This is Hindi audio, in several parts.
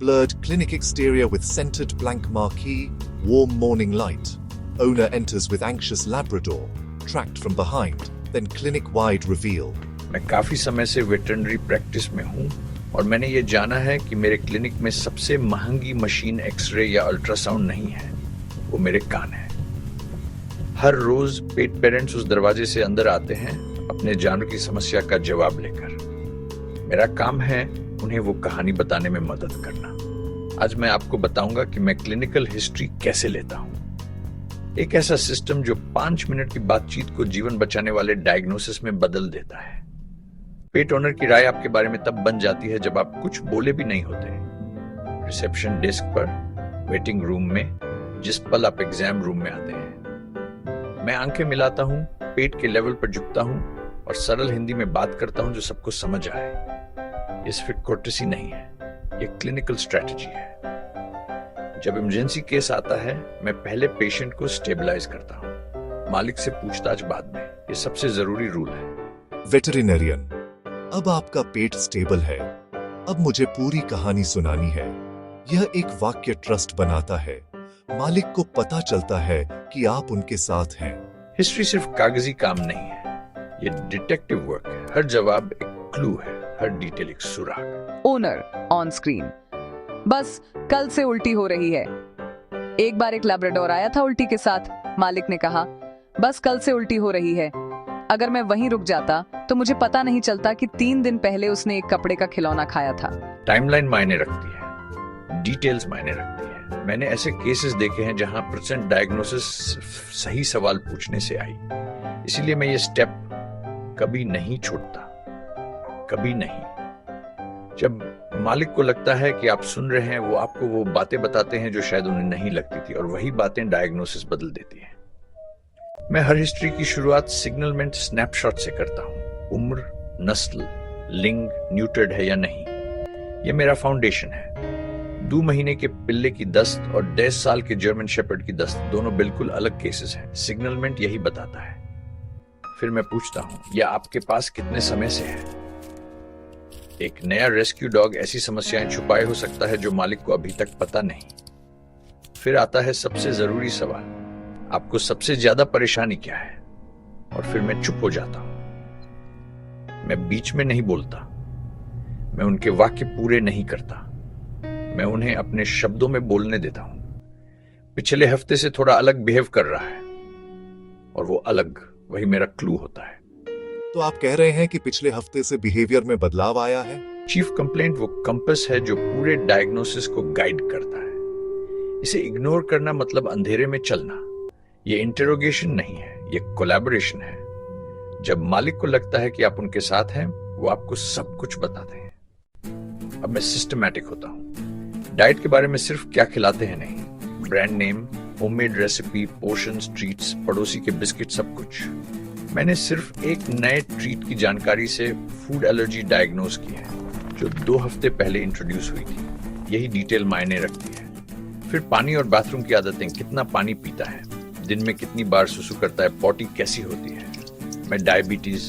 Blurred clinic exterior with centered blank marquee, warm morning light. Owner enters with anxious Labrador, tracked from behind, then clinic-wide reveal. मैं काफी समय से वेटरनरी प्रैक्टिस में हूँ और मैंने ये जाना है कि मेरे क्लिनिक में सबसे महंगी मशीन एक्सरे या अल्ट्रासाउंड नहीं है, वो मेरे कान है। हर रोज पेट पेरेंट्स उस दरवाजे से अंदर आते हैं अपने जानवर की समस्या का जवाब लेकर। मेरा काम है उन्हें वो कहानी बताने में मदद करना। आज मैं आपको बताऊंगा कि मैं क्लिनिकल हिस्ट्री कैसे लेता हूं। एक ऐसा सिस्टम जो 5 मिनट की बातचीत को जीवन बचाने वाले डायग्नोसिस में बदल देता है। पेट ओनर की राय आपके बारे में तब बन जाती है जब आप कुछ बोले भी नहीं होते। रिसेप्शन डेस्क पर, वेटिंग रूम में, जिस पल आप एग्जाम रूम में आते हैं। मैं आंखें मिलाता हूं, पेट के लेवल पर झुकता हूं और सरल हिंदी में बात करता हूं जो सबको समझ आए। ये सिर्फ कोर्टेसी नहीं है, ये क्लिनिकल स्ट्रेटजी है। जब इमरजेंसी केस आता है, मैं पहले पेशेंट को स्टेबलाइज करता हूं, मालिक से पूछताछ बाद में। ये सबसे जरूरी रूल है। वेटरिनेरियन, अब आपका पेट स्टेबल है, अब मुझे पूरी कहानी सुनानी है। यह एक वाक्य ट्रस्ट बनाता है। मालिक को पता चलता है कि आप उनके साथ हैं। हिस्ट्री सिर्फ कागजी काम नहीं है, ये डिटेक्टिव वर्क है। हर जवाब एक क्लू है, हर डिटेल एक सुराग। Owner on screen. बस कल से उल्टी हो रही है। एक बार एक लैब्राडोर आया था उल्टी के साथ। मालिक ने कहा, बस कल से उल्टी हो रही है। अगर मैं वहीं रुक जाता तो मुझे पता नहीं चलता कि 3 दिन पहले उसने एक कपड़े का खिलौना खाया था। टाइमलाइन मायने रखती है, डिटेल्स मायने रखती है। मैंने ऐसे केसेस देखे हैं जहां परसेंट डायग्नोसिस सही सवाल पूछने से आई। इसीलिए मैं ये स्टेप कभी नहीं छोड़ता, कभी नहीं। जब मालिक को लगता है कि आप सुन रहे हैं, वो आपको वो बातें बताते हैं जो शायद उन्हें नहीं लगती थी, और वही बातें डायग्नोसिस बदल देती हैं। मैं हर हिस्ट्री की शुरुआत सिग्नलमेंट स्नैपशॉट से करता हूं। उम्र, नस्ल, लिंग न्यूटर्ड है या नहीं, यह मेरा फाउंडेशन है। 2 महीने के पिल्ले की दस्त और 1.5 साल के जर्मन शेपर्ड की दस्त दोनों बिल्कुल अलग केसेस हैं। सिग्नलमेंट यही बताता है। फिर मैं पूछता हूं, यह आपके पास कितने समय से है? एक नया रेस्क्यू डॉग ऐसी समस्याएं छुपाए हो सकता है जो मालिक को अभी तक पता नहीं। फिर आता है सबसे जरूरी सवाल, आपको सबसे ज्यादा परेशानी क्या है? और फिर मैं चुप हो जाता हूं। मैं बीच में नहीं बोलता, मैं उनके वाक्य पूरे नहीं करता, मैं उन्हें अपने शब्दों में बोलने देता हूं। पिछले हफ्ते से थोड़ा अलग बिहेव कर रहा है, और वो अलग वही मेरा क्लू होता है। तो आप कह रहे हैं कि पिछले हफ्ते से बिहेवियर में बदलाव आया है? चीफ कंप्लेंट वो कंपस है जो पूरे डायग्नोसिस को गाइड करता है। इसे इग्नोर करना मतलब अंधेरे में चलना। ये इंटरोगेशन नहीं है, ये कोलैबोरेशन है। जब मालिक को लगता है कि आप उनके साथ हैं, वो आपको सब कुछ बताते हैं। अब मैं सिस्टमैटिक होता हूं। डाइट के बारे में सिर्फ क्या खिलाते हैं नहीं, brand name, homemade recipe, portions, treats, पड़ोसी के बिस्किट, सब कुछ। मैंने सिर्फ एक नए ट्रीट की जानकारी से फूड एलर्जी डायग्नोज की है, जो 2 हफ्ते पहले इंट्रोड्यूस हुई थी। यही डिटेल मायने रखती है। फिर पानी और बाथरूम की आदतें, कितना पानी पीता है, दिन में कितनी बार सुसु करता है, पॉटी कैसी होती है। मैं डायबिटीज,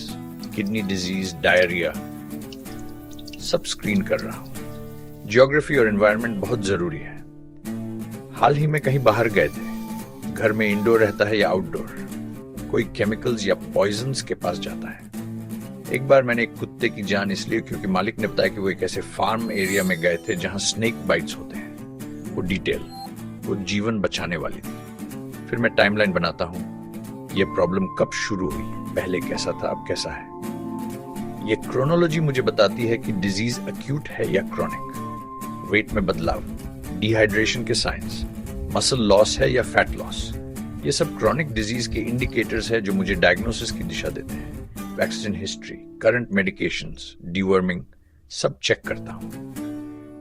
किडनी डिजीज, डायरिया सब स्क्रीन कर रहा हूं। ज्योग्राफी और एनवायरनमेंट बहुत जरूरी है। हाल ही में कहीं बाहर गए थे, घर में इंडोर रहता है या आउटडोर, कोई केमिकल्स या पॉइजन्स के पास जाता है। एक बार मैंने एक कुत्ते की जान इसलिए क्योंकि मालिक ने बताया कि वो एक ऐसे फार्म एरिया में गए थे जहां स्नेक बाइट्स होते हैं। वो डिटेल, वो जीवन बचाने वाली थी। फिर मैं टाइमलाइन बनाता हूं, ये प्रॉब्लम कब शुरू हुई, पहले कैसा था, अब कैसा है। ये क्रोनोलॉजी मुझे बताती है कि डिजीज अक्यूट है या क्रॉनिक, वेट में बदलाव, डिहाइड्रेशन के साइंस, मसल लॉस है या फैट लॉस। ये सब क्रॉनिक डिजीज के इंडिकेटर्स है जो मुझे डायग्नोसिस की दिशा देते हैं। Vaccine history, current medications, deworming, सब चेक करता हूं।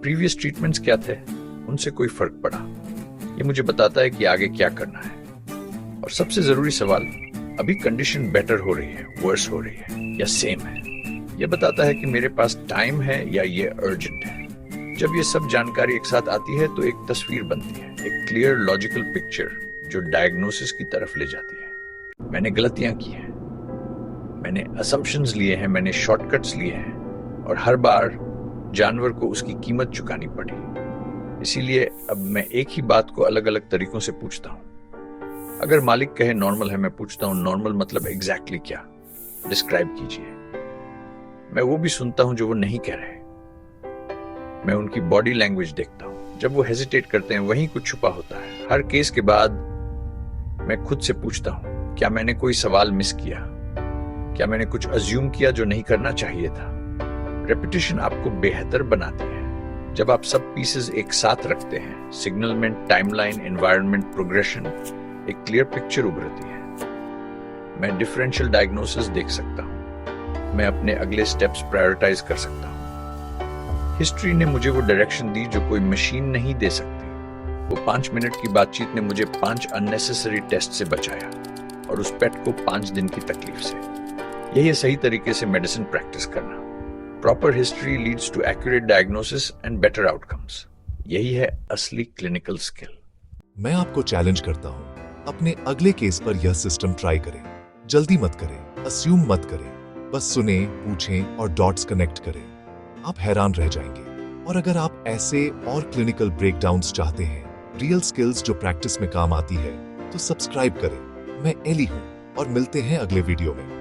प्रीवियस ट्रीटमेंट्स क्या थे, उनसे कोई फर्क पड़ा, ये मुझे बताता है कि आगे क्या करना है। और सबसे जरूरी सवाल, अभी कंडीशन बेटर हो रही है, वर्स हो रही है या सेम है। यह बताता है कि मेरे पास टाइम है या ये अर्जेंट है। जब ये सब जानकारी एक साथ आती है तो एक तस्वीर बनती है, एक क्लियर लॉजिकल पिक्चर जो डायग्नोसिस की तरफ ले जाती है। मैंने गलतियां की हैं, मैंने असम्पशंस लिए हैं, मैंने शॉर्टकट्स लिए हैं, और हर बार जानवर को उसकी कीमत चुकानी पड़ी। इसीलिए अब मैं एक ही बात को अलग अलग तरीकों से पूछता हूं। अगर मालिक कहे नॉर्मल है, मैं पूछता हूं नॉर्मल मतलब एग्जैक्टली क्या, डिस्क्राइब कीजिए। मैं वो भी सुनता हूं जो वो नहीं कह रहे। मैं उनकी बॉडी लैंग्वेज देखता हूं। जब वो हेजिटेट करते हैं वहीं कुछ छुपा होता है। हर केस के बाद मैं खुद से पूछता हूं, क्या मैंने कोई सवाल मिस किया? क्या मैंने कुछ अज्यूम किया जो नहीं करना चाहिए था? रेपिटेशन आपको बेहतर बनाती है। जब आप सब पीसेस एक साथ रखते हैं, सिग्नलमेंट, टाइमलाइन, एनवायरनमेंट, प्रोग्रेशन, एक क्लियर पिक्चर उभरती है। मैं डिफरेंशियल डायग्नोसिस देख सकता हूं। मैं अपने अगले स्टेप्स प्रायोरिटाइज कर सकता हूं। हिस्ट्री ने मुझे वो डायरेक्शन दी जो कोई मशीन नहीं दे सकती। वो 5 मिनट की बातचीत ने मुझे 5 अननेसेसरी टेस्ट से बचाया और उस पेट को 5 दिन की तकलीफ से। यही है सही तरीके से मेडिसिन प्रैक्टिस करना। Proper history leads to accurate diagnosis and better outcomes. यही है असली क्लिनिकल स्किल। मैं आपको चैलेंज करता हूं, अपने अगले केस पर यह सिस्टम ट्राई करें। जल्दी मत करें, अस्यूम मत करें, बस सुने, पूछें और डॉट्स कनेक्ट करें। आप हैरान रह जाएंगे। और अगर आप ऐसे और क्लिनिकल ब्रेकडाउन्स चाहते हैं, रियल स्किल्स जो प्रैक्टिस में काम आती है, तो सब्सक्राइब करें। मैं एली हूं और मिलते हैं अगले वीडियो में।